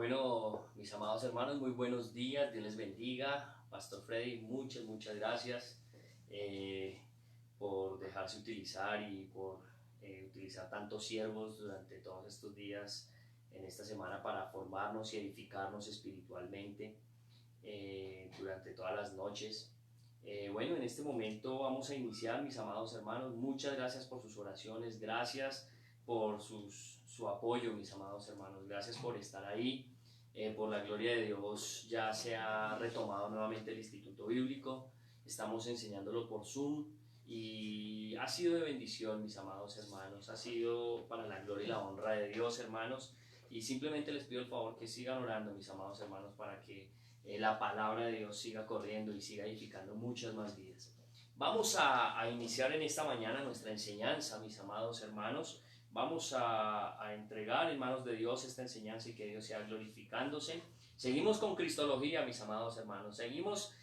Bueno, mis amados hermanos, muy buenos días, Dios les bendiga. Pastor Freddy, muchas gracias por dejarse utilizar y por utilizar tantos siervos durante todos estos días en esta semana para formarnos y edificarnos espiritualmente durante todas las noches. Bueno, en este momento vamos a iniciar, mis amados hermanos. Muchas gracias por sus oraciones, gracias por su apoyo, mis amados hermanos. Gracias por estar ahí. Por la gloria de Dios ya se ha retomado nuevamente el Instituto Bíblico. Estamos enseñándolo por Zoom y ha sido de bendición, mis amados hermanos. Ha sido para la gloria y la honra de Dios, hermanos. Y simplemente les pido el favor que sigan orando, mis amados hermanos, para que la palabra de Dios siga corriendo y siga edificando muchas más vidas. Vamos a iniciar en esta mañana nuestra enseñanza, mis amados hermanos. Vamos a entregar en manos de Dios esta enseñanza y que Dios sea glorificándose. Seguimos con Cristología, mis amados hermanos. Seguimos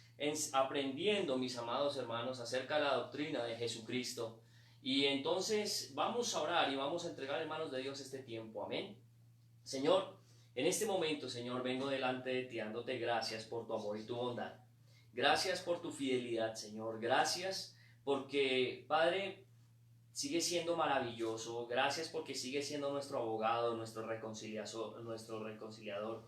aprendiendo, mis amados hermanos, acerca de la doctrina de Jesucristo. Y entonces vamos a orar y vamos a entregar en manos de Dios este tiempo. Amén. Señor, en este momento, Señor, vengo delante de ti dándote gracias por tu amor y tu bondad. Gracias por tu fidelidad, Señor. Gracias porque, Padre, sigue siendo maravilloso. Gracias porque sigue siendo nuestro abogado, nuestro reconciliador.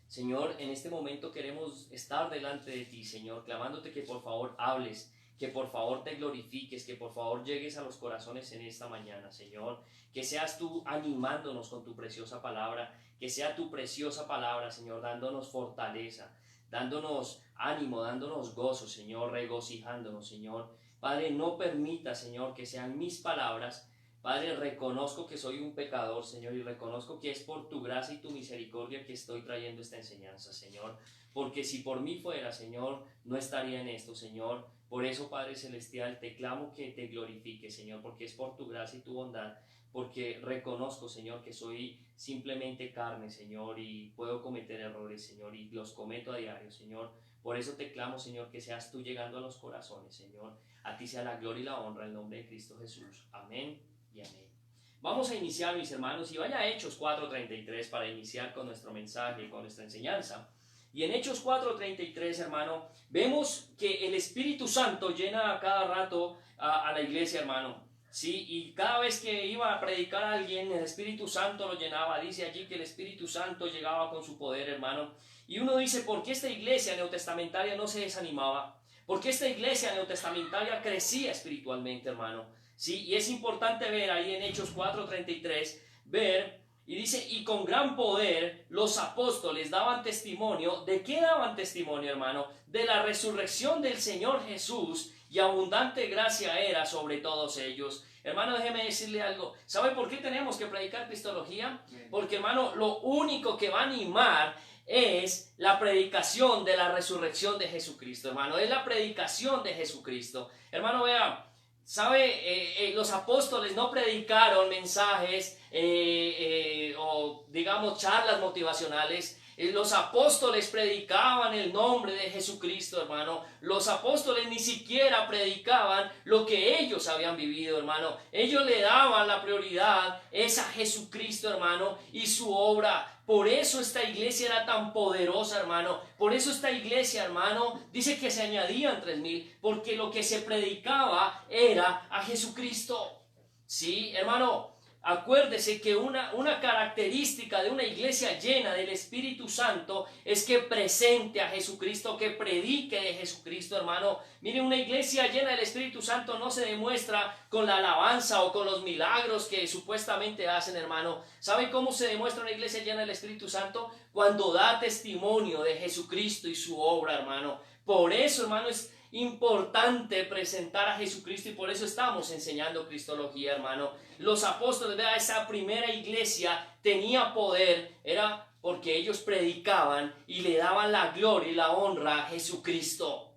Señor, en este momento queremos estar delante de ti, Señor, clamándote que por favor hables, que por favor te glorifiques, que por favor llegues a los corazones en esta mañana, Señor. Que seas tú animándonos con tu preciosa palabra, que sea tu preciosa palabra, Señor, dándonos fortaleza, dándonos ánimo, dándonos gozo, Señor, regocijándonos, Señor. Padre, no permita, Señor, que sean mis palabras. Padre, reconozco que soy un pecador, Señor, y reconozco que es por tu gracia y tu misericordia que estoy trayendo esta enseñanza, Señor. Porque si por mí fuera, Señor, no estaría en esto, Señor. Por eso, Padre Celestial, te clamo que te glorifiques, Señor, porque es por tu gracia y tu bondad. Porque reconozco, Señor, que soy simplemente carne, Señor, y puedo cometer errores, Señor, y los cometo a diario, Señor. Por eso te clamo, Señor, que seas tú llegando a los corazones, Señor. A ti sea la gloria y la honra en nombre de Cristo Jesús. Amén y amén. Vamos a iniciar, mis hermanos, y vaya a Hechos 4:33 para iniciar con nuestro mensaje, con nuestra enseñanza. Y en Hechos 4:33, hermano, vemos que el Espíritu Santo llena a cada rato a la iglesia, hermano. Sí, y cada vez que iba a predicar a alguien, el Espíritu Santo lo llenaba. Dice allí que el Espíritu Santo llegaba con su poder, hermano. Y uno dice, ¿por qué esta iglesia neotestamentaria no se desanimaba? ¿Por qué esta iglesia neotestamentaria crecía espiritualmente, hermano? Sí, y es importante ver ahí en Hechos 4:33, y dice, y con gran poder los apóstoles daban testimonio. ¿De qué daban testimonio, hermano? De la resurrección del Señor Jesús, y abundante gracia era sobre todos ellos. Hermano, déjeme decirle algo. ¿Sabe por qué tenemos que predicar cristología? Porque, hermano, lo único que va a animar es la predicación de la resurrección de Jesucristo, hermano. Es la predicación de Jesucristo. Hermano, vea, ¿sabe? Los apóstoles no predicaron mensajes o digamos charlas motivacionales. Los apóstoles predicaban el nombre de Jesucristo, hermano. Los apóstoles ni siquiera predicaban lo que ellos habían vivido, hermano. Ellos le daban la prioridad es a Jesucristo, hermano, y su obra. Por eso esta iglesia era tan poderosa, hermano. Por eso esta iglesia, hermano, dice que se añadían 3,000, porque lo que se predicaba era a Jesucristo. Sí, hermano. Acuérdese que una característica de una iglesia llena del Espíritu Santo es que presente a Jesucristo, que predique de Jesucristo, hermano. Mire, una iglesia llena del Espíritu Santo no se demuestra con la alabanza o con los milagros que supuestamente hacen, hermano. ¿Sabe cómo se demuestra una iglesia llena del Espíritu Santo? Cuando da testimonio de Jesucristo y su obra, hermano. Por eso, hermano, es importante presentar a Jesucristo y por eso estamos enseñando cristología, hermano. Los apóstoles, vea, esa primera iglesia tenía poder, era porque ellos predicaban y le daban la gloria y la honra a Jesucristo.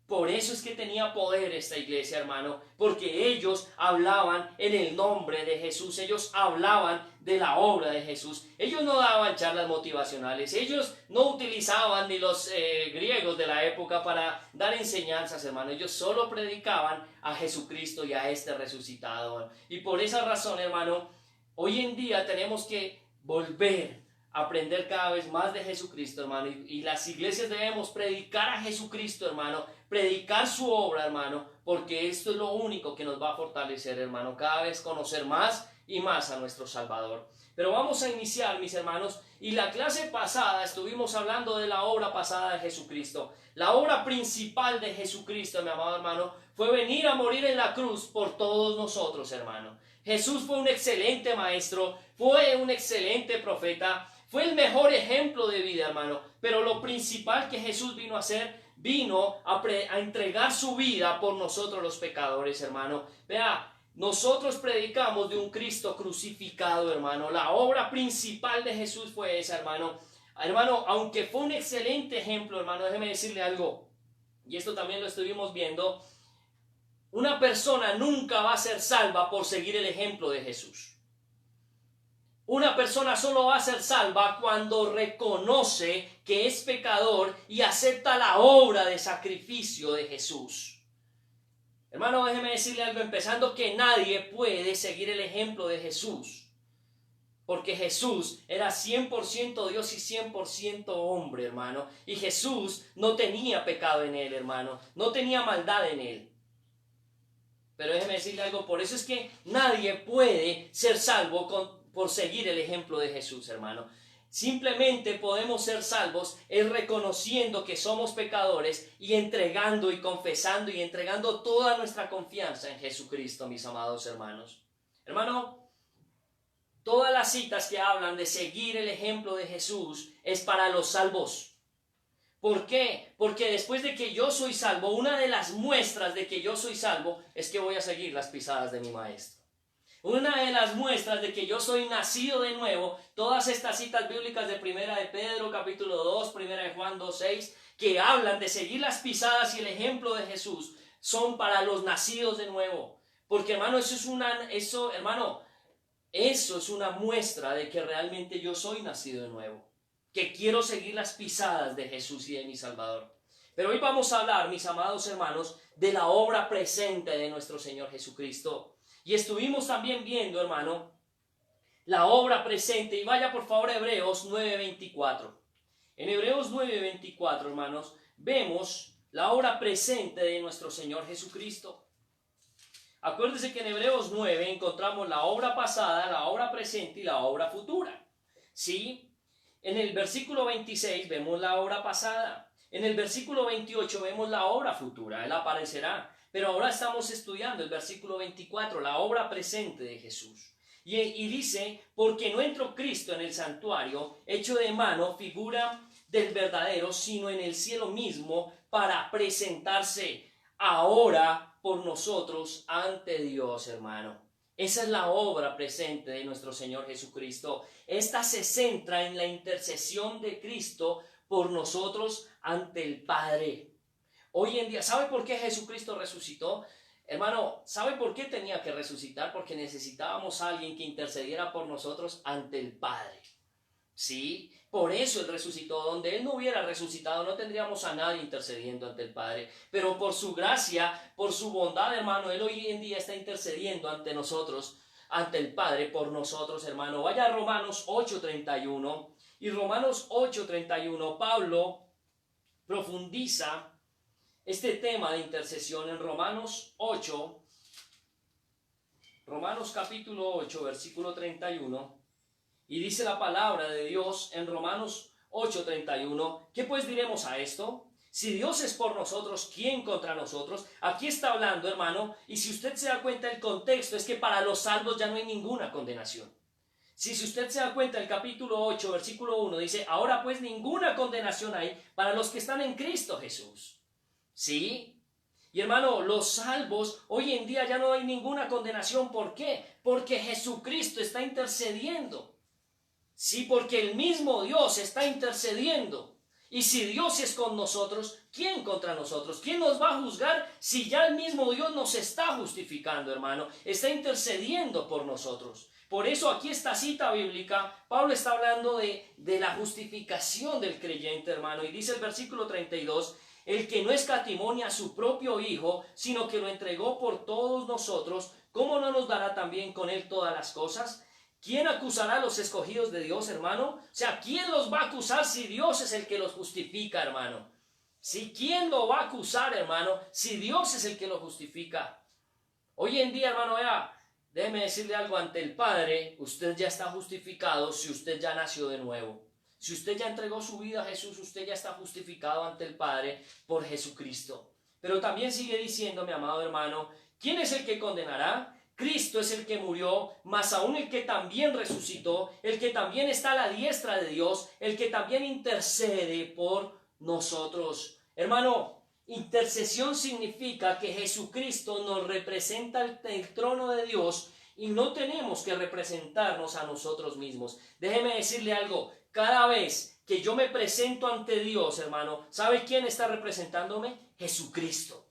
Por eso es que tenía poder esta iglesia, hermano, porque ellos hablaban en el nombre de Jesús, ellos hablaban de la obra de Jesús. Ellos no daban charlas motivacionales, ellos no utilizaban ni los griegos de la época para dar enseñanzas, hermano. Ellos solo predicaban a Jesucristo y a este resucitado. Y por esa razón, hermano, hoy en día tenemos que volver aprender cada vez más de Jesucristo, hermano, y las iglesias debemos predicar a Jesucristo, hermano, predicar su obra, hermano, porque esto es lo único que nos va a fortalecer, hermano, cada vez conocer más y más a nuestro Salvador. Pero vamos a iniciar, mis hermanos, y la clase pasada estuvimos hablando de la obra pasada de Jesucristo. La obra principal de Jesucristo, mi amado hermano, fue venir a morir en la cruz por todos nosotros, hermano. Jesús fue un excelente maestro, fue un excelente profeta, fue el mejor ejemplo de vida, hermano. Pero lo principal que Jesús vino a hacer, vino a entregar su vida por nosotros los pecadores, hermano. Vea, nosotros predicamos de un Cristo crucificado, hermano. La obra principal de Jesús fue esa, hermano. Hermano, aunque fue un excelente ejemplo, hermano, déjeme decirle algo. Y esto también lo estuvimos viendo. Una persona nunca va a ser salva por seguir el ejemplo de Jesús. Una persona solo va a ser salva cuando reconoce que es pecador y acepta la obra de sacrificio de Jesús. Hermano, déjeme decirle algo, empezando que nadie puede seguir el ejemplo de Jesús. Porque Jesús era 100% Dios y 100% hombre, hermano. Y Jesús no tenía pecado en él, hermano. No tenía maldad en él. Pero déjeme decirle algo, por eso es que nadie puede ser salvo por seguir el ejemplo de Jesús, hermano. Simplemente podemos ser salvos es reconociendo que somos pecadores y entregando y confesando y entregando toda nuestra confianza en Jesucristo, mis amados hermanos. Hermano, todas las citas que hablan de seguir el ejemplo de Jesús es para los salvos. ¿Por qué? Porque después de que yo soy salvo, una de las muestras de que yo soy salvo es que voy a seguir las pisadas de mi maestro. Una de las muestras de que yo soy nacido de nuevo, todas estas citas bíblicas de Primera de Pedro, capítulo 2, Primera de Juan 2:6, que hablan de seguir las pisadas y el ejemplo de Jesús, son para los nacidos de nuevo. Porque, hermano, eso es una muestra de que realmente yo soy nacido de nuevo, que quiero seguir las pisadas de Jesús y de mi Salvador. Pero hoy vamos a hablar, mis amados hermanos, de la obra presente de nuestro Señor Jesucristo. Y estuvimos también viendo, hermano, la obra presente. Y vaya por favor a Hebreos 9:24. En Hebreos 9:24, hermanos, vemos la obra presente de nuestro Señor Jesucristo. Acuérdense que en Hebreos 9 encontramos la obra pasada, la obra presente y la obra futura. ¿Sí? En el versículo 26 vemos la obra pasada. En el versículo 28 vemos la obra futura. Él aparecerá. Pero ahora estamos estudiando el versículo 24, la obra presente de Jesús. Y dice, porque no entró Cristo en el santuario, hecho de mano, figura del verdadero, sino en el cielo mismo, para presentarse ahora por nosotros ante Dios, hermano. Esa es la obra presente de nuestro Señor Jesucristo. Esta se centra en la intercesión de Cristo por nosotros ante el Padre. Hoy en día, ¿sabe por qué Jesucristo resucitó? Hermano, ¿sabe por qué tenía que resucitar? Porque necesitábamos a alguien que intercediera por nosotros ante el Padre. ¿Sí? Por eso Él resucitó. Donde Él no hubiera resucitado, no tendríamos a nadie intercediendo ante el Padre. Pero por su gracia, por su bondad, hermano, Él hoy en día está intercediendo ante nosotros, ante el Padre, por nosotros, hermano. Vaya a Romanos 8:31. Y Romanos 8:31, Pablo profundiza este tema de intercesión en Romanos capítulo 8, versículo 31, y dice la palabra de Dios en Romanos 8:31, ¿qué pues diremos a esto? Si Dios es por nosotros, ¿quién contra nosotros? Aquí está hablando, hermano, y si usted se da cuenta, el contexto es que para los salvos ya no hay ninguna condenación. Si usted se da cuenta, el capítulo 8, versículo 1 dice, ahora pues ninguna condenación hay para los que están en Cristo Jesús. ¿Sí? Y hermano, los salvos, hoy en día ya no hay ninguna condenación. ¿Por qué? Porque Jesucristo está intercediendo. Sí, porque el mismo Dios está intercediendo. Y si Dios es con nosotros, ¿quién contra nosotros? ¿Quién nos va a juzgar si ya el mismo Dios nos está justificando, hermano? Está intercediendo por nosotros. Por eso aquí esta cita bíblica, Pablo está hablando de la justificación del creyente, hermano. Y dice el versículo 32, el que no escatimonia a su propio Hijo, sino que lo entregó por todos nosotros, ¿cómo no nos dará también con él todas las cosas? ¿Quién acusará a los escogidos de Dios, hermano? O sea, ¿quién los va a acusar si Dios es el que los justifica, hermano? ¿Sí? ¿Quién lo va a acusar, hermano, si Dios es el que lo justifica? Hoy en día, hermano, vea, déjeme decirle algo, ante el Padre, usted ya está justificado si usted ya nació de nuevo. Si usted ya entregó su vida a Jesús, usted ya está justificado ante el Padre por Jesucristo. Pero también sigue diciendo, mi amado hermano, ¿quién es el que condenará? Cristo es el que murió, más aún el que también resucitó, el que también está a la diestra de Dios, el que también intercede por nosotros. Hermano, intercesión significa que Jesucristo nos representa el trono de Dios y no tenemos que representarnos a nosotros mismos. Déjeme decirle algo, cada vez que yo me presento ante Dios, hermano, ¿sabe quién está representándome? Jesucristo.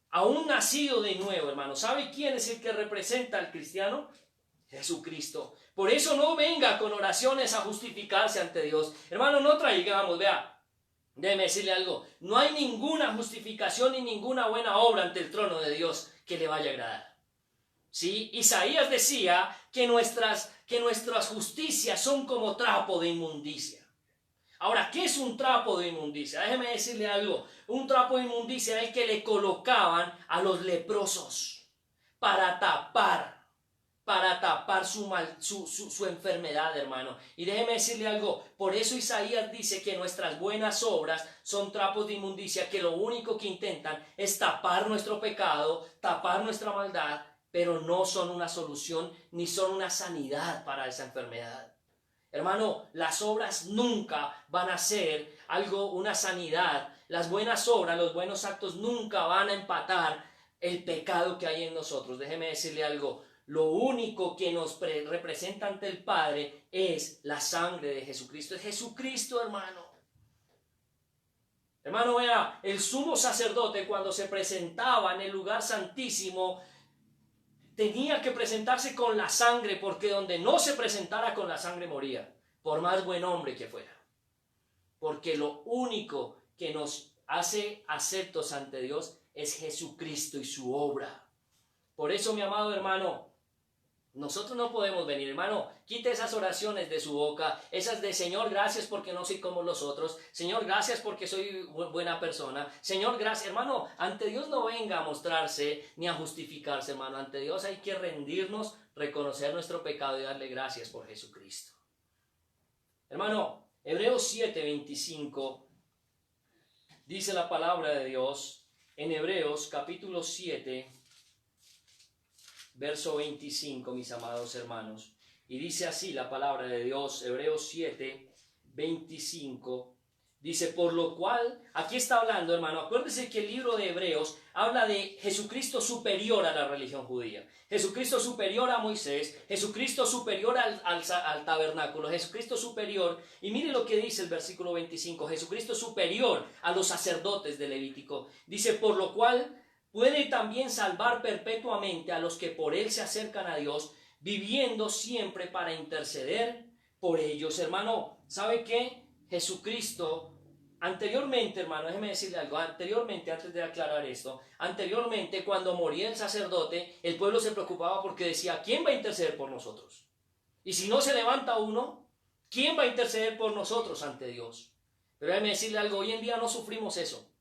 Aún nacido de nuevo, hermano, ¿sabe quién es el que representa al cristiano? Jesucristo. Por eso no venga con oraciones a justificarse ante Dios. Hermano, no traigamos, vea, déjeme decirle algo, no hay ninguna justificación ni ninguna buena obra ante el trono de Dios que le vaya a agradar. ¿Sí? Isaías decía que nuestras justicias son como trapo de inmundicia. Ahora, ¿qué es un trapo de inmundicia? Déjeme decirle algo. Un trapo de inmundicia es el que le colocaban a los leprosos para tapar su enfermedad, hermano. Y déjeme decirle algo, por eso Isaías dice que nuestras buenas obras son trapos de inmundicia, que lo único que intentan es tapar nuestro pecado, tapar nuestra maldad, pero no son una solución ni son una sanidad para esa enfermedad. Hermano, las obras nunca van a ser una sanidad. Las buenas obras, los buenos actos nunca van a empatar el pecado que hay en nosotros. Déjeme decirle algo. Lo único que nos representa ante el Padre es la sangre de Jesucristo. Es Jesucristo, hermano. Hermano, vea, el sumo sacerdote cuando se presentaba en el lugar santísimo tenía que presentarse con la sangre, porque donde no se presentara con la sangre moría, por más buen hombre que fuera. Porque lo único que nos hace aceptos ante Dios es Jesucristo y su obra. Por eso, mi amado hermano, nosotros no podemos venir, hermano, quite esas oraciones de su boca, esas de Señor, gracias porque no soy como los otros, Señor, gracias porque soy buena persona, Señor, gracias, hermano, ante Dios no venga a mostrarse ni a justificarse, hermano, ante Dios hay que rendirnos, reconocer nuestro pecado y darle gracias por Jesucristo. Hermano, Hebreos 7:25 dice la palabra de Dios en Hebreos capítulo 7, verso 25, mis amados hermanos. Y dice así la palabra de Dios, Hebreos 7, 25. Dice, por lo cual, aquí está hablando, hermano, acuérdese que el libro de Hebreos habla de Jesucristo superior a la religión judía. Jesucristo superior a Moisés, Jesucristo superior al tabernáculo, Jesucristo superior, y mire lo que dice el versículo 25, Jesucristo superior a los sacerdotes de Levítico. Dice, por lo cual puede también salvar perpetuamente a los que por él se acercan a Dios, viviendo siempre para interceder por ellos. Hermano, ¿sabe qué? Jesucristo, anteriormente, hermano, déjeme decirle algo, anteriormente, antes de aclarar esto, anteriormente cuando moría el sacerdote, el pueblo se preocupaba porque decía, ¿quién va a interceder por nosotros? Y si no se levanta uno, ¿quién va a interceder por nosotros ante Dios? Pero déjeme decirle algo, hoy en día no sufrimos eso.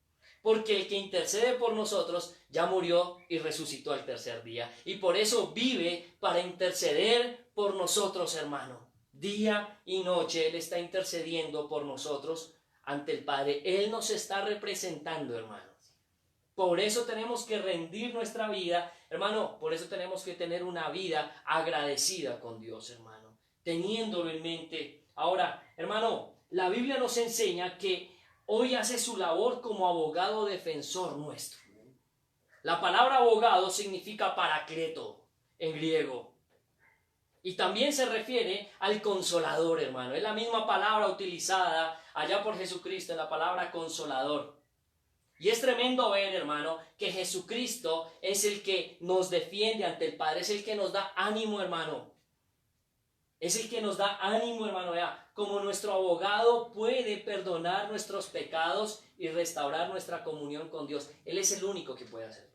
Porque el que intercede por nosotros ya murió y resucitó al tercer día. Y por eso vive para interceder por nosotros, hermano. Día y noche Él está intercediendo por nosotros ante el Padre. Él nos está representando, hermanos. Por eso tenemos que rendir nuestra vida, hermano. Por eso tenemos que tener una vida agradecida con Dios, hermano. Teniéndolo en mente. Ahora, hermano, la Biblia nos enseña que hoy hace su labor como abogado defensor nuestro. La palabra abogado significa paracleto en griego. Y también se refiere al consolador, hermano. Es la misma palabra utilizada allá por Jesucristo, la palabra consolador. Y es tremendo ver, hermano, que Jesucristo es el que nos defiende ante el Padre, es el que nos da ánimo, hermano. Es el que nos da ánimo, hermano. Vea, como nuestro abogado puede perdonar nuestros pecados y restaurar nuestra comunión con Dios. Él es el único que puede hacerlo.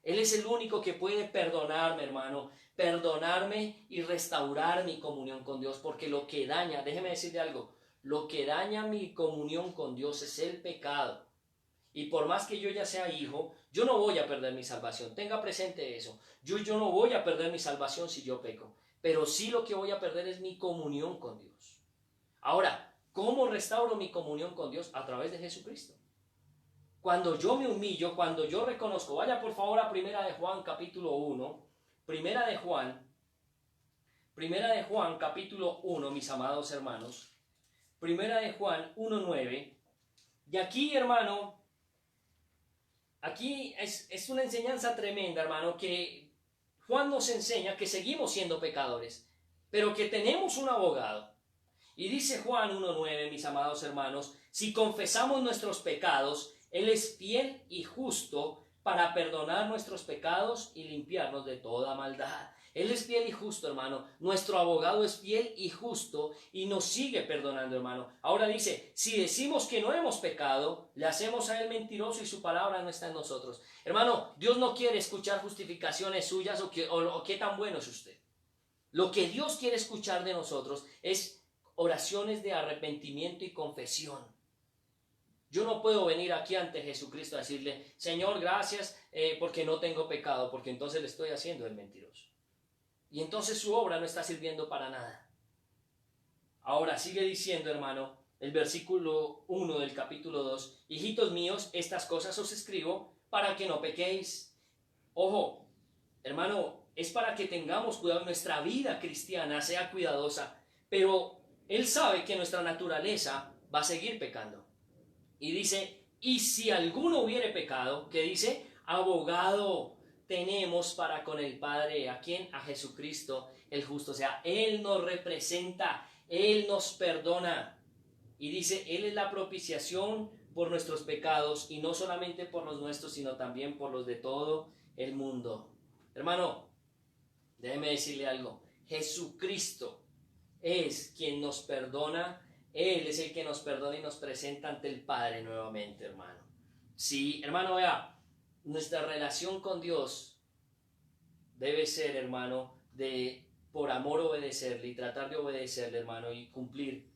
Él es el único que puede perdonarme, hermano, perdonarme y restaurar mi comunión con Dios, porque lo que daña, déjeme decirle algo, lo que daña mi comunión con Dios es el pecado. Y por más que yo ya sea hijo, yo no voy a perder mi salvación. Tenga presente eso. Yo no voy a perder mi salvación si yo peco. Pero sí lo que voy a perder es mi comunión con Dios. Ahora, ¿cómo restauro mi comunión con Dios? A través de Jesucristo. Cuando yo me humillo, cuando yo reconozco, vaya por favor a Primera de Juan capítulo 1, Primera de Juan capítulo 1, mis amados hermanos, Primera de Juan 1:9, y aquí, hermano, aquí es una enseñanza tremenda, hermano, que Juan nos enseña que seguimos siendo pecadores, pero que tenemos un abogado. Y dice Juan 1:9, mis amados hermanos, si confesamos nuestros pecados, Él es fiel y justo para perdonar nuestros pecados y limpiarnos de toda maldad. Él es fiel y justo, hermano. Nuestro abogado es fiel y justo y nos sigue perdonando, hermano. Ahora dice, si decimos que no hemos pecado, le hacemos a Él mentiroso y su palabra no está en nosotros. Hermano, Dios no quiere escuchar justificaciones suyas o qué tan bueno es usted. Lo que Dios quiere escuchar de nosotros es oraciones de arrepentimiento y confesión. Yo no puedo venir aquí ante Jesucristo a decirle, Señor, gracias porque no tengo pecado, porque entonces le estoy haciendo el mentiroso. Y entonces su obra no está sirviendo para nada. Ahora sigue diciendo, hermano, el versículo 1 del capítulo 2, hijitos míos, estas cosas os escribo para que no pequéis. Ojo, hermano, es para que tengamos cuidado, nuestra vida cristiana sea cuidadosa, pero Él sabe que nuestra naturaleza va a seguir pecando. Y dice, y si alguno hubiere pecado, ¿qué dice? Abogado tenemos para con el Padre. ¿A quién? A Jesucristo el justo. O sea, Él nos representa, Él nos perdona. Y dice, Él es la propiciación por nuestros pecados, y no solamente por los nuestros, sino también por los de todo el mundo. Hermano, déjeme decirle algo. Jesucristo es quien nos perdona. Él es el que nos perdona y nos presenta ante el Padre nuevamente, hermano. Sí, hermano, vea, nuestra relación con Dios debe ser, hermano, de por amor obedecerle y tratar de obedecerle, hermano, y cumplir.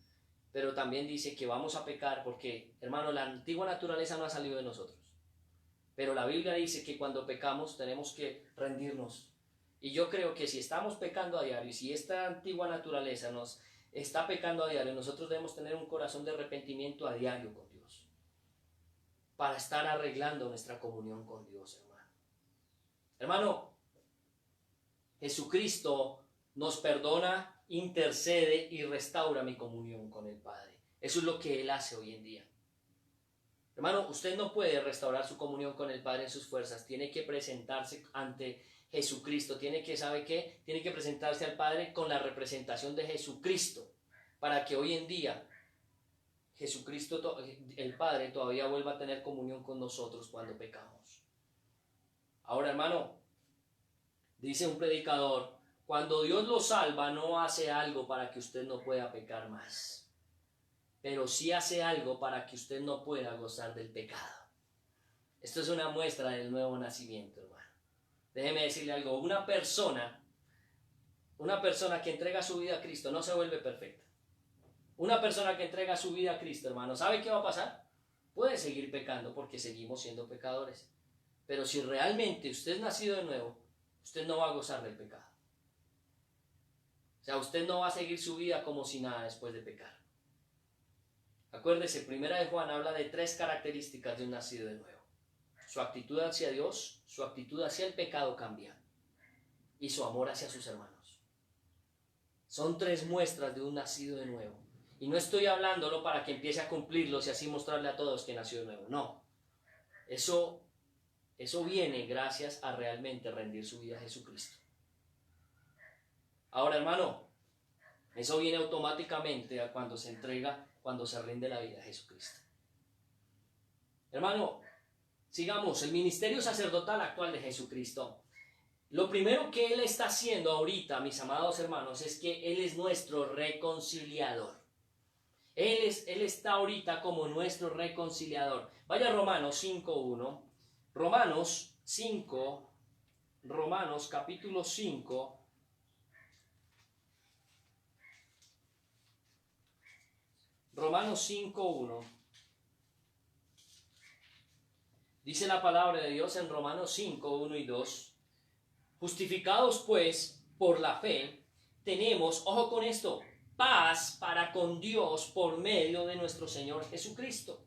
Pero también dice que vamos a pecar porque, hermano, la antigua naturaleza no ha salido de nosotros. Pero la Biblia dice que cuando pecamos tenemos que rendirnos. Y yo creo que si estamos pecando a diario y si esta antigua naturaleza nos está pecando a diario, nosotros debemos tener un corazón de arrepentimiento a diario con Dios para estar arreglando nuestra comunión con Dios, hermano. Hermano, Jesucristo nos perdona, intercede y restaura mi comunión con el Padre. Eso es lo que Él hace hoy en día. Hermano, usted no puede restaurar su comunión con el Padre en sus fuerzas. Tiene que presentarse ante Jesucristo. Tiene que, ¿sabe qué? Tiene que presentarse al Padre con la representación de Jesucristo, para que hoy en día Jesucristo, el Padre, todavía vuelva a tener comunión con nosotros cuando pecamos. Ahora, hermano, dice un predicador, cuando Dios lo salva, no hace algo para que usted no pueda pecar más, pero sí hace algo para que usted no pueda gozar del pecado. Esto es una muestra del nuevo nacimiento, hermano. Déjeme decirle algo, una persona que entrega su vida a Cristo no se vuelve perfecta. Una persona que entrega su vida a Cristo, hermano, ¿sabe qué va a pasar? Puede seguir pecando porque seguimos siendo pecadores. Pero si realmente usted es nacido de nuevo, usted no va a gozar del pecado. O sea, usted no va a seguir su vida como si nada después de pecar. Acuérdese, Primera de Juan habla de 3 características de un nacido de nuevo. Su actitud hacia Dios, su actitud hacia el pecado cambia y su amor hacia sus hermanos. Son 3 muestras de un nacido de nuevo. Y no estoy hablándolo para que empiece a cumplirlos y así mostrarle a todos que nació de nuevo. No. Eso viene gracias a realmente rendir su vida a Jesucristo. Ahora, hermano, eso viene automáticamente a cuando se entrega, cuando se rinde la vida a Jesucristo. Hermano, sigamos, el ministerio sacerdotal actual de Jesucristo. Lo primero que Él está haciendo ahorita, mis amados hermanos, es que Él es nuestro reconciliador. Él está ahorita como nuestro reconciliador. Vaya a Romanos 5:1. Romanos 5, Romanos capítulo 5. Romanos 5:1. Dice la palabra de Dios en Romanos 5:1 y 2. Justificados pues por la fe, tenemos, ojo con esto, paz para con Dios por medio de nuestro Señor Jesucristo,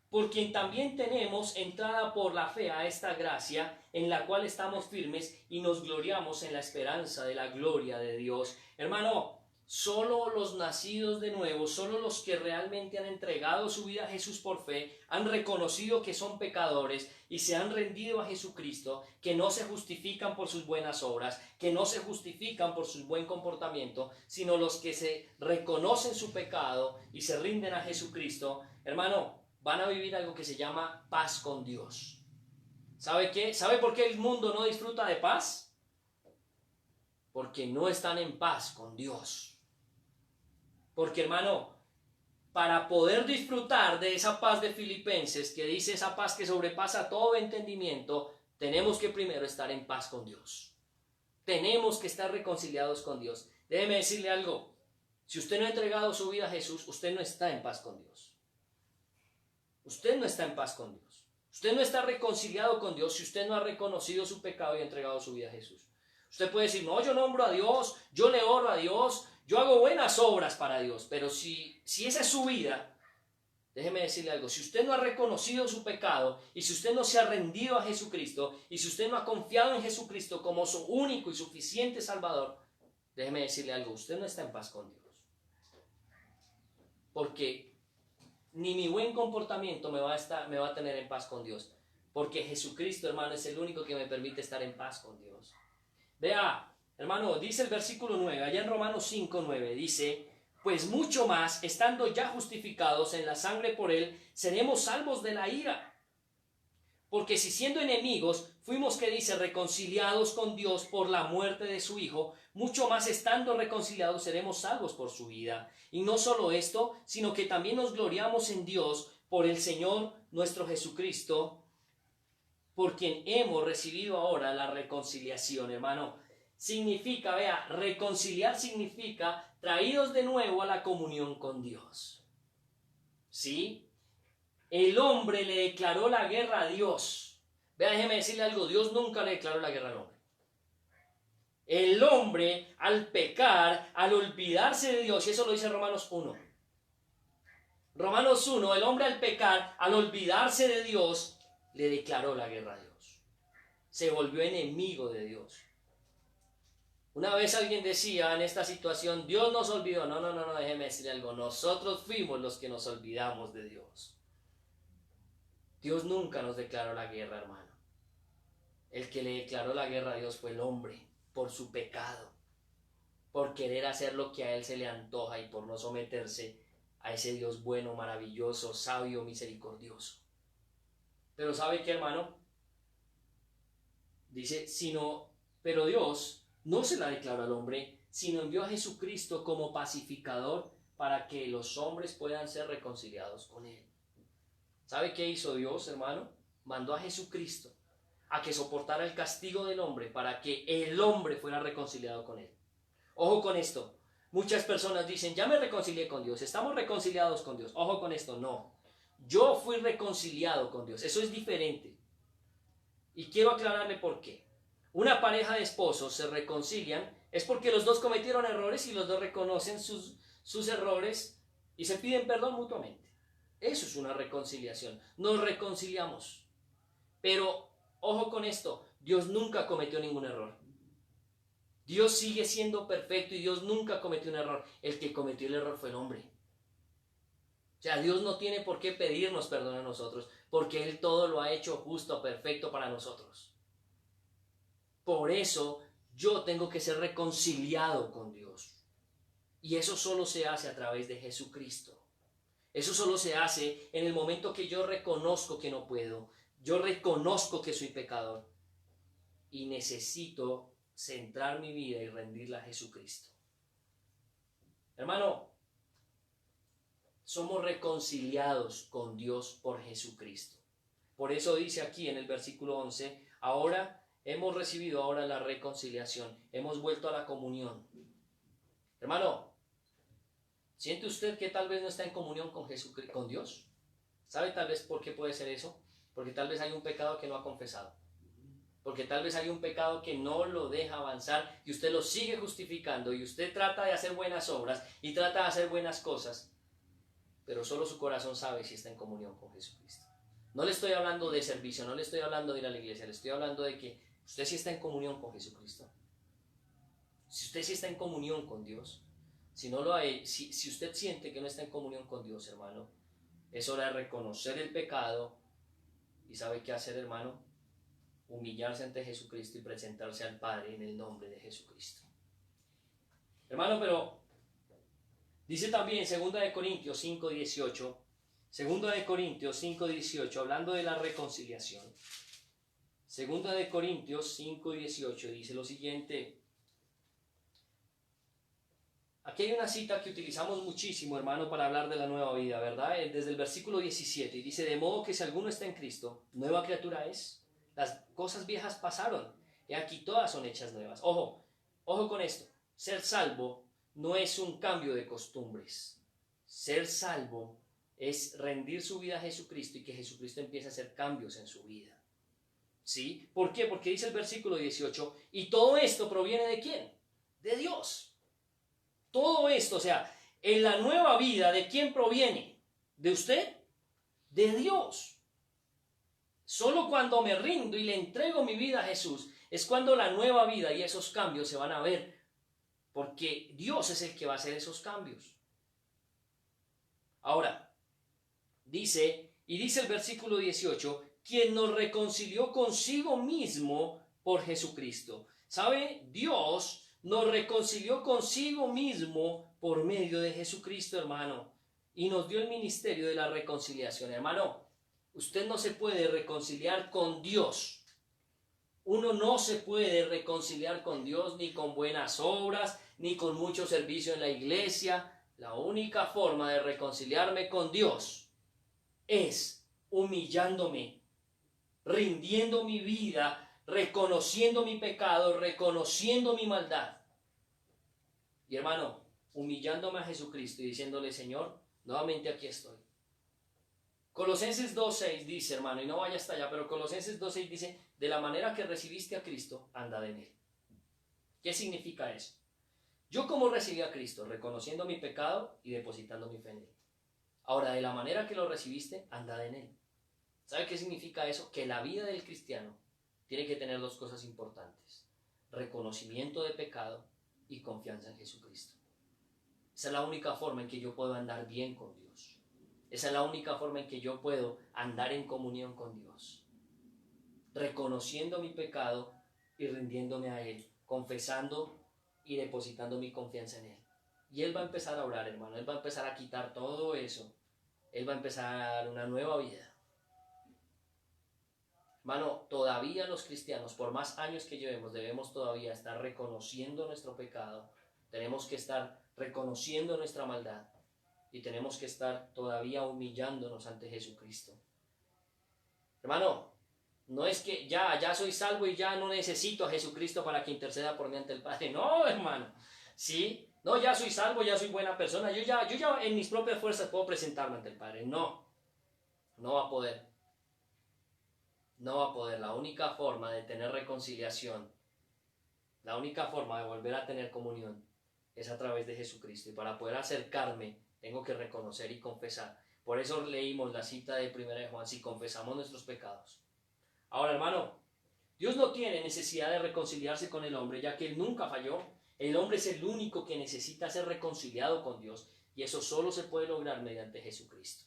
por quien también tenemos entrada por la fe a esta gracia, en la cual estamos firmes y nos gloriamos en la esperanza de la gloria de Dios. Hermano, solo los nacidos de nuevo, solo los que realmente han entregado su vida a Jesús por fe, han reconocido que son pecadores y se han rendido a Jesucristo, que no se justifican por sus buenas obras, que no se justifican por su buen comportamiento, sino los que se reconocen su pecado y se rinden a Jesucristo, hermano, van a vivir algo que se llama paz con Dios. ¿Sabe qué? ¿Sabe por qué el mundo no disfruta de paz? Porque no están en paz con Dios. Porque, hermano, para poder disfrutar de esa paz de Filipenses, que dice esa paz que sobrepasa todo entendimiento, tenemos que primero estar en paz con Dios. Tenemos que estar reconciliados con Dios. Déjeme decirle algo. Si usted no ha entregado su vida a Jesús, usted no está en paz con Dios. Usted no está en paz con Dios. Usted no está reconciliado con Dios si usted no ha reconocido su pecado y ha entregado su vida a Jesús. Usted puede decir, no, yo nombro a Dios, yo le oro a Dios, yo hago buenas obras para Dios, pero si esa es su vida, déjeme decirle algo, si usted no ha reconocido su pecado y si usted no se ha rendido a Jesucristo y si usted no ha confiado en Jesucristo como su único y suficiente Salvador, déjeme decirle algo, usted no está en paz con Dios. Porque ni mi buen comportamiento me va a tener en paz con Dios. Porque Jesucristo, hermano, es el único que me permite estar en paz con Dios. Vea, hermano, dice el versículo 9, allá en Romanos 5:9, dice, pues mucho más, estando ya justificados en la sangre por él, seremos salvos de la ira. Porque si siendo enemigos, fuimos, que dice, reconciliados con Dios por la muerte de su Hijo, mucho más estando reconciliados seremos salvos por su vida. Y no solo esto, sino que también nos gloriamos en Dios por el Señor nuestro Jesucristo, por quien hemos recibido ahora la reconciliación, hermano. Significa, vea, reconciliar significa traídos de nuevo a la comunión con Dios. ¿Sí? El hombre le declaró la guerra a Dios. Vea, déjeme decirle algo, Dios nunca le declaró la guerra al hombre. El hombre, al pecar, al olvidarse de Dios, y eso lo dice Romanos 1. Romanos 1, el hombre al pecar, al olvidarse de Dios, le declaró la guerra a Dios. Se volvió enemigo de Dios. Una vez alguien decía en esta situación, Dios nos olvidó. No, déjeme decirle algo. Nosotros fuimos los que nos olvidamos de Dios. Dios nunca nos declaró la guerra, hermano. El que le declaró la guerra a Dios fue el hombre, por su pecado, por querer hacer lo que a él se le antoja y por no someterse a ese Dios bueno, maravilloso, sabio, misericordioso. Pero ¿sabe qué, hermano? Dice, pero Dios no se la declaró al hombre, sino envió a Jesucristo como pacificador para que los hombres puedan ser reconciliados con él. ¿Sabe qué hizo Dios, hermano? Mandó a Jesucristo a que soportara el castigo del hombre para que el hombre fuera reconciliado con él. Ojo con esto. Muchas personas dicen, ya me reconcilié con Dios, estamos reconciliados con Dios. Ojo con esto, no. Yo fui reconciliado con Dios, eso es diferente. Y quiero aclararle por qué. Una pareja de esposos se reconcilian es porque los dos cometieron errores y los dos reconocen sus errores y se piden perdón mutuamente. Eso es una reconciliación. Nos reconciliamos. Pero ojo con esto, Dios nunca cometió ningún error. Dios sigue siendo perfecto y Dios nunca cometió un error. El que cometió el error fue el hombre. O sea, Dios no tiene por qué pedirnos perdón a nosotros, porque Él todo lo ha hecho justo, perfecto para nosotros. Por eso yo tengo que ser reconciliado con Dios. Y eso solo se hace a través de Jesucristo. Eso solo se hace en el momento que yo reconozco que no puedo. Yo reconozco que soy pecador. Y necesito centrar mi vida y rendirla a Jesucristo. Hermano, somos reconciliados con Dios por Jesucristo. Por eso dice aquí en el versículo 11, ahora, hemos recibido ahora la reconciliación, hemos vuelto a la comunión. Hermano, ¿siente usted que tal vez no está en comunión con Jesucristo, con Dios? ¿Sabe tal vez por qué puede ser eso? Porque tal vez hay un pecado que no ha confesado. Porque tal vez hay un pecado que no lo deja avanzar y usted lo sigue justificando y usted trata de hacer buenas obras y trata de hacer buenas cosas, pero solo su corazón sabe si está en comunión con Jesucristo. No le estoy hablando de servicio, no le estoy hablando de ir a la iglesia, le estoy hablando de que usted sí está en comunión con Jesucristo. Si usted sí está en comunión con Dios, si usted siente que no está en comunión con Dios, hermano, es hora de reconocer el pecado y ¿sabe qué hacer, hermano? Humillarse ante Jesucristo y presentarse al Padre en el nombre de Jesucristo. Hermano, pero dice también 2 de Corintios 5:18, 2 de Corintios 5:18, hablando de la reconciliación. 2 de Corintios 5:18 dice lo siguiente. Aquí hay una cita que utilizamos muchísimo, hermano, para hablar de la nueva vida, ¿verdad? Desde el versículo 17, y dice, de modo que si alguno está en Cristo, nueva criatura es. Las cosas viejas pasaron, y aquí todas son hechas nuevas. Ojo con esto. Ser salvo no es un cambio de costumbres. Ser salvo es rendir su vida a Jesucristo y que Jesucristo empiece a hacer cambios en su vida. ¿Sí? ¿Por qué? Porque dice el versículo 18, y todo esto proviene ¿de quién? De Dios. Todo esto, o sea, en la nueva vida, ¿de quién proviene? ¿De usted? De Dios. Solo cuando me rindo y le entrego mi vida a Jesús es cuando la nueva vida y esos cambios se van a ver, porque Dios es el que va a hacer esos cambios. Ahora, dice el versículo 18, quien nos reconcilió consigo mismo por Jesucristo. ¿Sabe? Dios nos reconcilió consigo mismo por medio de Jesucristo, hermano, y nos dio el ministerio de la reconciliación, hermano. Usted no se puede reconciliar con Dios. Uno no se puede reconciliar con Dios ni con buenas obras, ni con mucho servicio en la iglesia. La única forma de reconciliarme con Dios es humillándome, rindiendo mi vida, reconociendo mi pecado, reconociendo mi maldad. Y hermano, humillándome a Jesucristo y diciéndole, Señor, nuevamente aquí estoy. Colosenses 2:6 dice, hermano, y no vaya hasta allá, pero Colosenses 2:6 dice, de la manera que recibiste a Cristo, andad en él. ¿Qué significa eso? Yo como recibí a Cristo, reconociendo mi pecado y depositando mi fe en él. Ahora, de la manera que lo recibiste, andad en él. ¿Sabe qué significa eso? Que la vida del cristiano tiene que tener dos cosas importantes. Reconocimiento de pecado y confianza en Jesucristo. Esa es la única forma en que yo puedo andar bien con Dios. Esa es la única forma en que yo puedo andar en comunión con Dios. Reconociendo mi pecado y rindiéndome a Él. Confesando y depositando mi confianza en Él. Y Él va a empezar a orar, hermano. Él va a empezar a quitar todo eso. Él va a empezar a dar una nueva vida. Hermano, todavía los cristianos, por más años que llevemos, debemos todavía estar reconociendo nuestro pecado. Tenemos que estar reconociendo nuestra maldad. Y tenemos que estar todavía humillándonos ante Jesucristo. Hermano, no es que ya soy salvo y ya no necesito a Jesucristo para que interceda por mí ante el Padre. No, hermano. ¿Sí? No, ya soy salvo, ya soy buena persona. Yo ya en mis propias fuerzas puedo presentarme ante el Padre. No va a poder. No va a poder. La única forma de tener reconciliación, la única forma de volver a tener comunión es a través de Jesucristo. Y para poder acercarme, tengo que reconocer y confesar. Por eso leímos la cita de 1 de Juan, si confesamos nuestros pecados. Ahora, hermano, Dios no tiene necesidad de reconciliarse con el hombre, ya que Él nunca falló. El hombre es el único que necesita ser reconciliado con Dios, y eso solo se puede lograr mediante Jesucristo.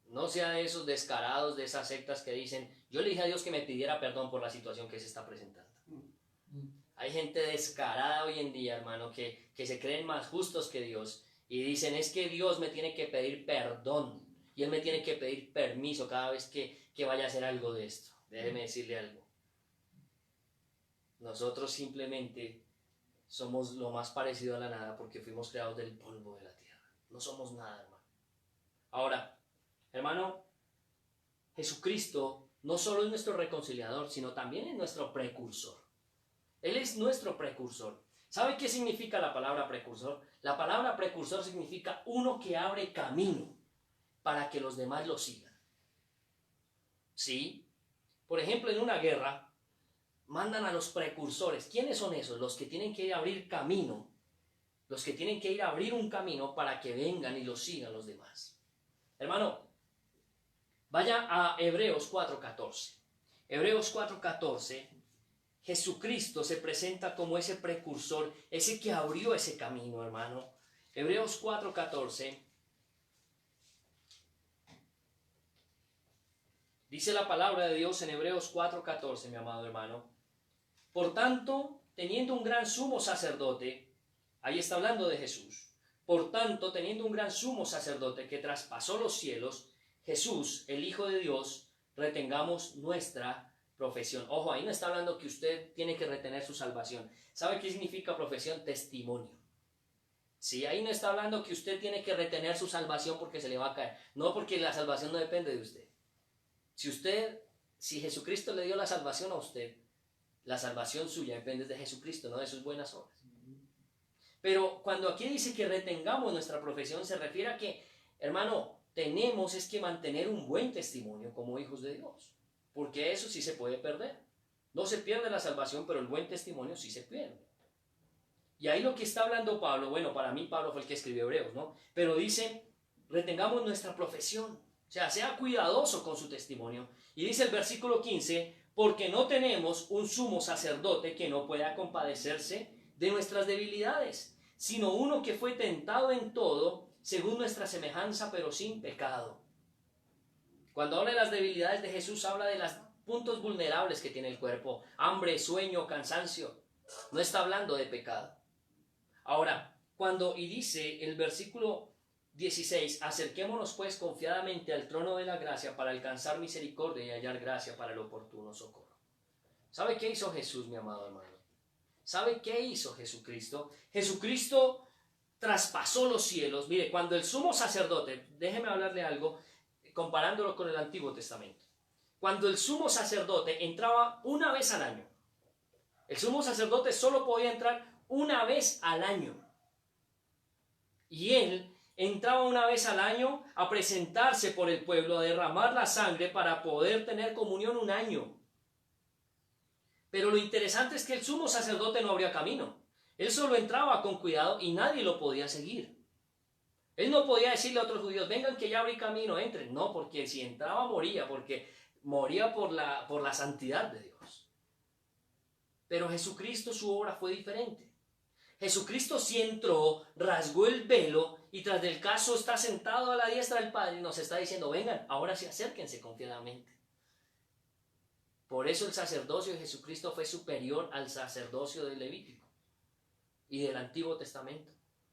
No sea de esos descarados, de esas sectas que dicen, yo le dije a Dios que me pidiera perdón por la situación que se está presentando. Hay gente descarada hoy en día, hermano, que se creen más justos que Dios y dicen, es que Dios me tiene que pedir perdón y Él me tiene que pedir permiso cada vez que vaya a hacer algo de esto. Déjeme decirle algo. Nosotros simplemente somos lo más parecido a la nada porque fuimos creados del polvo de la tierra. No somos nada, hermano. Ahora, hermano, Jesucristo no solo es nuestro reconciliador, sino también es nuestro precursor. Él es nuestro precursor. ¿Sabe qué significa la palabra precursor? La palabra precursor significa uno que abre camino para que los demás lo sigan. ¿Sí? Por ejemplo, en una guerra, mandan a los precursores. ¿Quiénes son esos? Los que tienen que ir a abrir camino. Los que tienen que ir a abrir un camino para que vengan y lo sigan los demás. Hermano, vaya a Hebreos 4:14. Hebreos 4:14, Jesucristo se presenta como ese precursor, ese que abrió ese camino, hermano. Hebreos 4:14. Dice la palabra de Dios en Hebreos 4:14, mi amado hermano. Por tanto, teniendo un gran sumo sacerdote, ahí está hablando de Jesús. Por tanto, teniendo un gran sumo sacerdote que traspasó los cielos, Jesús, el Hijo de Dios, retengamos nuestra profesión. Ojo, ahí no está hablando que usted tiene que retener su salvación. ¿Sabe qué significa profesión? Testimonio. Sí, ahí no está hablando que usted tiene que retener su salvación porque se le va a caer. No, porque la salvación no depende de usted. Si Jesucristo le dio la salvación a usted, la salvación suya depende de Jesucristo, no de sus buenas obras. Pero cuando aquí dice que retengamos nuestra profesión, se refiere a que, hermano, tenemos es que mantener un buen testimonio como hijos de Dios, porque eso sí se puede perder. No se pierde la salvación, pero el buen testimonio sí se pierde. Y ahí lo que está hablando Pablo, bueno, para mí Pablo fue el que escribió Hebreos, ¿no? Pero dice, retengamos nuestra profesión, o sea cuidadoso con su testimonio. Y dice el versículo 15, porque no tenemos un sumo sacerdote que no pueda compadecerse de nuestras debilidades, sino uno que fue tentado en todo, según nuestra semejanza, pero sin pecado. Cuando habla de las debilidades de Jesús, habla de los puntos vulnerables que tiene el cuerpo, hambre, sueño, cansancio. No está hablando de pecado. Ahora, y dice el versículo 16, acerquémonos pues confiadamente al trono de la gracia para alcanzar misericordia y hallar gracia para el oportuno socorro. ¿Sabe qué hizo Jesús, mi amado hermano? ¿Sabe qué hizo Jesucristo? Jesucristo traspasó los cielos. Mire, cuando el sumo sacerdote, déjeme hablarle algo, comparándolo con el Antiguo Testamento. Cuando el sumo sacerdote entraba una vez al año, el sumo sacerdote solo podía entrar una vez al año. Y él entraba una vez al año a presentarse por el pueblo, a derramar la sangre para poder tener comunión un año. Pero lo interesante es que el sumo sacerdote no abría camino. Él solo entraba con cuidado y nadie lo podía seguir. Él no podía decirle a otros judíos, vengan que ya abrí camino, entren. No, porque si entraba moría, porque moría por la santidad de Dios. Pero Jesucristo, su obra fue diferente. Jesucristo sí entró, rasgó el velo y tras del caso está sentado a la diestra del Padre y nos está diciendo, vengan, ahora sí acérquense confiadamente. Por eso el sacerdocio de Jesucristo fue superior al sacerdocio del Levítico y del Antiguo Testamento.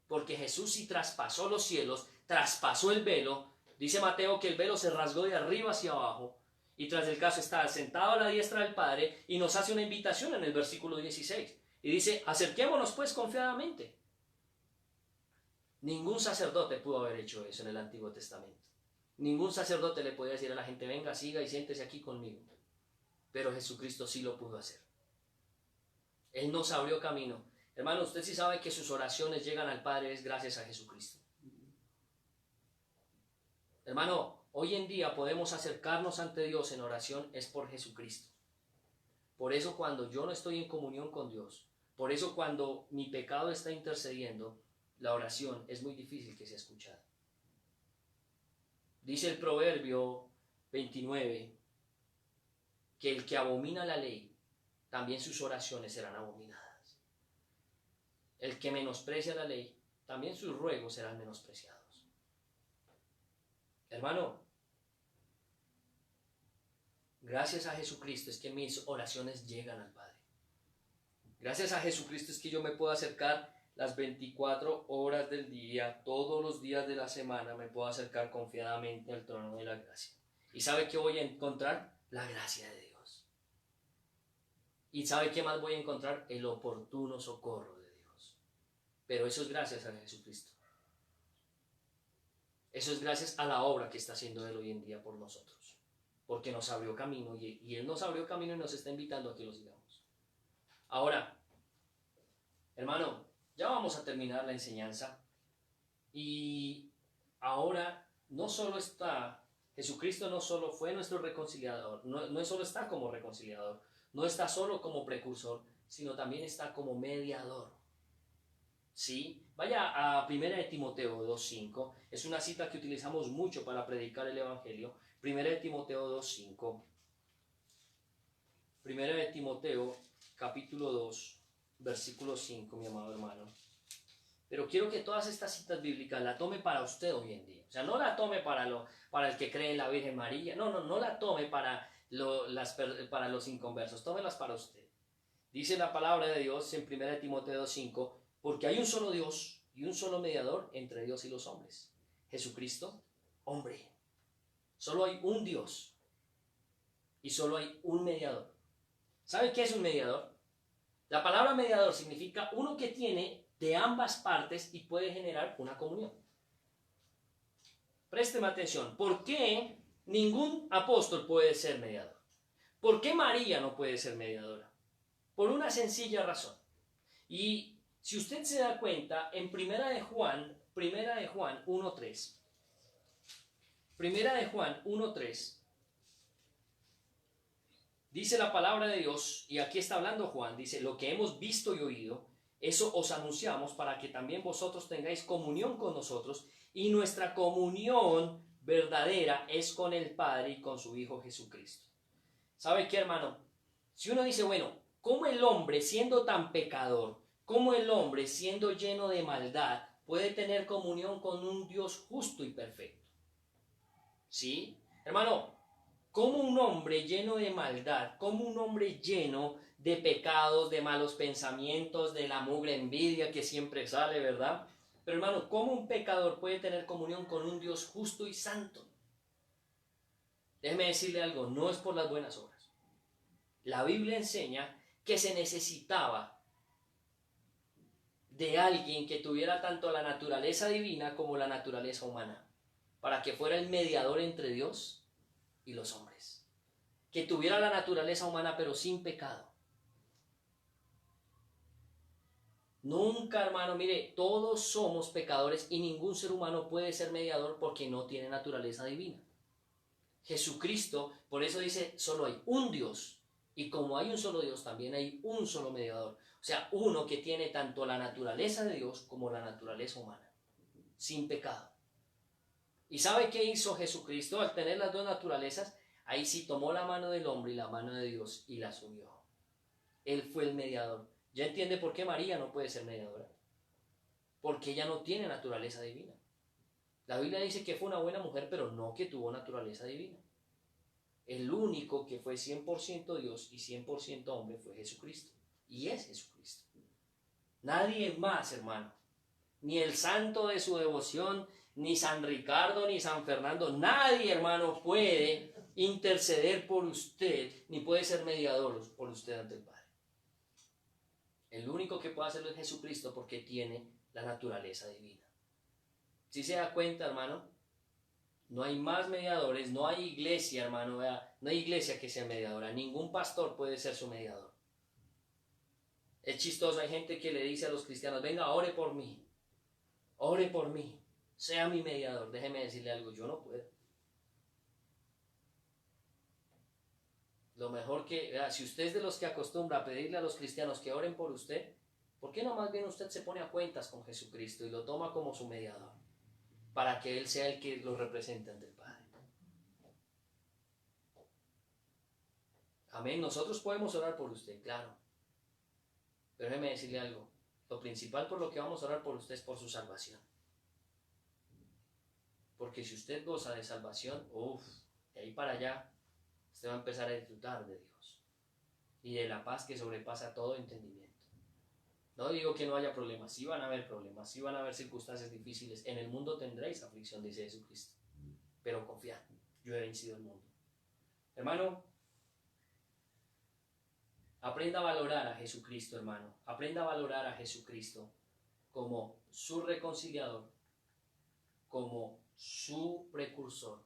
Porque Jesús sí traspasó los cielos, traspasó el velo. Dice Mateo que el velo se rasgó de arriba hacia abajo y tras del caso está sentado a la diestra del Padre y nos hace una invitación en el versículo 16. Y dice, acerquémonos pues confiadamente. Ningún sacerdote pudo haber hecho eso en el Antiguo Testamento. Ningún sacerdote le podía decir a la gente, venga, siga y siéntese aquí conmigo. Pero Jesucristo sí lo pudo hacer. Él nos abrió camino. Hermano, usted sí sabe que sus oraciones llegan al Padre es gracias a Jesucristo. Hermano, hoy en día podemos acercarnos ante Dios en oración es por Jesucristo. Por eso cuando yo no estoy en comunión con Dios, por eso cuando mi pecado está intercediendo, la oración es muy difícil que sea escuchada. Dice el Proverbio 29, que el que abomina la ley, también sus oraciones serán abominadas. El que menosprecia la ley, también sus ruegos serán menospreciados. Hermano, gracias a Jesucristo es que mis oraciones llegan al Padre. Gracias a Jesucristo es que yo me puedo acercar las 24 horas del día, todos los días de la semana, me puedo acercar confiadamente al trono de la gracia. ¿Y sabe qué voy a encontrar? La gracia de Dios. ¿Y sabe qué más voy a encontrar? El oportuno socorro de Dios. Pero eso es gracias a Jesucristo. Eso es gracias a la obra que está haciendo Él hoy en día por nosotros. porque nos abrió camino y Él nos abrió camino y nos está invitando a que lo sigamos. Ahora, hermano, ya vamos a terminar la enseñanza y ahora no solo está, Jesucristo no solo fue nuestro reconciliador, no solo está como reconciliador, no está solo como precursor, sino también está como mediador. ¿Sí? Vaya a 1 de Timoteo 2.5, es una cita que utilizamos mucho para predicar el Evangelio. 1 de Timoteo 2.5. 1 de Timoteo capítulo 2, versículo 5, mi amado hermano. Pero quiero que todas estas citas bíblicas la tome para usted hoy en día. O sea, no la tome para el que cree en la Virgen María. No la tome para los inconversos. Tómelas para usted. Dice la palabra de Dios en 1 de Timoteo 2.5, porque hay un solo Dios y un solo mediador entre Dios y los hombres, Jesucristo, hombre. Solo hay un Dios y solo hay un mediador. ¿Sabe qué es un mediador? La palabra mediador significa uno que tiene de ambas partes y puede generar una comunión. Présteme atención. ¿Por qué ningún apóstol puede ser mediador? ¿Por qué María no puede ser mediadora? Por una sencilla razón. Y si usted se da cuenta, en Primera de Juan 1.3, Primera de Juan 1.3, dice la palabra de Dios, y aquí está hablando Juan, dice, lo que hemos visto y oído, eso os anunciamos para que también vosotros tengáis comunión con nosotros, y nuestra comunión verdadera es con el Padre y con su Hijo Jesucristo. ¿Sabe qué, hermano? Si uno dice, bueno, ¿cómo el hombre siendo tan pecador, cómo el hombre siendo lleno de maldad puede tener comunión con un Dios justo y perfecto? ¿Sí? Hermano, ¿cómo un hombre lleno de maldad, cómo un hombre lleno de pecados, de malos pensamientos, de la mugre envidia que siempre sale, ¿verdad? Pero hermano, ¿cómo un pecador puede tener comunión con un Dios justo y santo? Déjeme decirle algo, no es por las buenas obras. La Biblia enseña que se necesitaba de alguien que tuviera tanto la naturaleza divina como la naturaleza humana, para que fuera el mediador entre Dios y los hombres, que tuviera la naturaleza humana pero sin pecado. Nunca, hermano, mire, todos somos pecadores y ningún ser humano puede ser mediador porque no tiene naturaleza divina. Jesucristo, por eso dice, solo hay un Dios, y como hay un solo Dios, también hay un solo mediador. O sea, uno que tiene tanto la naturaleza de Dios como la naturaleza humana, sin pecado. ¿Y sabe qué hizo Jesucristo al tener las dos naturalezas? Ahí sí tomó la mano del hombre y la mano de Dios y las unió. Él fue el mediador. ¿Ya entiende por qué María no puede ser mediadora? Porque ella no tiene naturaleza divina. La Biblia dice que fue una buena mujer, pero no que tuvo naturaleza divina. El único que fue 100% Dios y 100% hombre fue Jesucristo. Y es Jesucristo. Nadie más, hermano. Ni el santo de su devoción, ni San Ricardo, ni San Fernando. Nadie, hermano, puede interceder por usted, ni puede ser mediador por usted ante el Padre. El único que puede hacerlo es Jesucristo porque tiene la naturaleza divina. ¿Sí se da cuenta, hermano? No hay más mediadores, no hay iglesia, hermano, ¿verdad? No hay iglesia que sea mediadora, ningún pastor puede ser su mediador. Es chistoso, hay gente que le dice a los cristianos, venga, ore por mí, sea mi mediador. Déjeme decirle algo, yo no puedo. Lo mejor que, ¿verdad? Si usted es de los que acostumbra a pedirle a los cristianos que oren por usted, ¿por qué no más bien usted se pone a cuentas con Jesucristo y lo toma como su mediador? Para que Él sea el que lo represente ante el Padre. Amén. Nosotros podemos orar por usted, claro. Pero déjeme decirle algo. Lo principal por lo que vamos a orar por usted es por su salvación. Porque si usted goza de salvación, de ahí para allá, usted va a empezar a disfrutar de Dios. Y de la paz que sobrepasa todo entendimiento. No digo que no haya problemas, sí van a haber problemas, sí van a haber circunstancias difíciles. En el mundo tendréis aflicción, dice Jesucristo. Pero confiad, yo he vencido el mundo. Hermano, aprenda a valorar a Jesucristo, hermano. Aprenda a valorar a Jesucristo como su reconciliador, como su precursor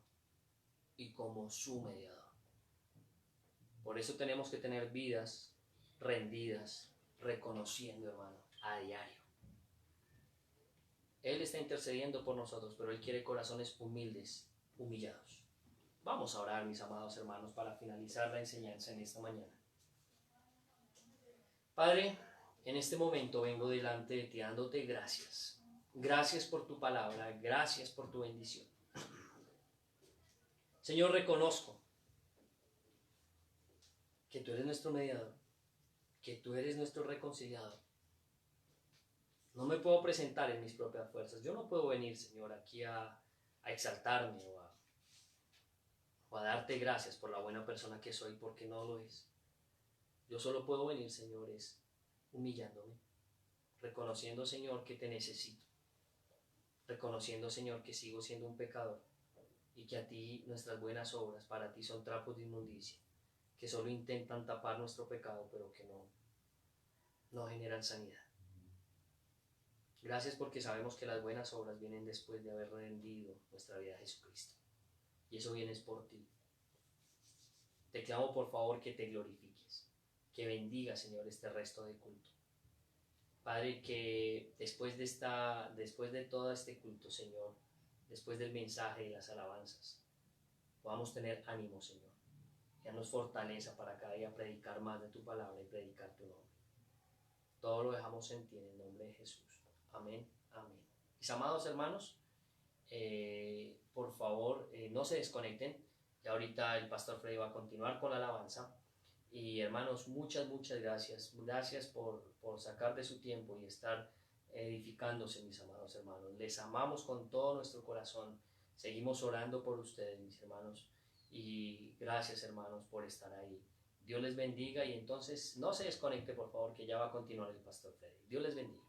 y como su mediador. Por eso tenemos que tener vidas rendidas, reconociendo, hermano, a diario. Él está intercediendo por nosotros, pero Él quiere corazones humildes, humillados. Vamos a orar, mis amados hermanos, para finalizar la enseñanza en esta mañana. Padre, en este momento vengo delante de ti dándote gracias. Gracias por tu palabra, gracias por tu bendición. Señor, reconozco que tú eres nuestro mediador, que tú eres nuestro reconciliador. No me puedo presentar en mis propias fuerzas. Yo no puedo venir, Señor, aquí a exaltarme o a darte gracias por la buena persona que soy, porque no lo es. Yo solo puedo venir, Señor, es humillándome, reconociendo, Señor, que te necesito, reconociendo, Señor, que sigo siendo un pecador y que a ti nuestras buenas obras para ti son trapos de inmundicia, que solo intentan tapar nuestro pecado, pero que no generan sanidad. Gracias porque sabemos que las buenas obras vienen después de haber rendido nuestra vida a Jesucristo. Y eso viene por ti. Te clamo por favor que te glorifiques, que bendiga, Señor, este resto de culto. Padre, que después de todo este culto, Señor, después del mensaje y las alabanzas, podamos tener ánimo, Señor. Danos fortaleza para cada día predicar más de tu palabra y predicar tu nombre. Todo lo dejamos en ti en el nombre de Jesús. Amén, amén. Mis amados hermanos, por favor, no se desconecten. Y ahorita el pastor Freddy va a continuar con la alabanza. Y hermanos, muchas gracias. Gracias por sacar de su tiempo y estar edificándose, mis amados hermanos. Les amamos con todo nuestro corazón. Seguimos orando por ustedes, mis hermanos. Y gracias, hermanos, por estar ahí. Dios les bendiga y entonces no se desconecte, por favor, que ya va a continuar el pastor Freddy. Dios les bendiga.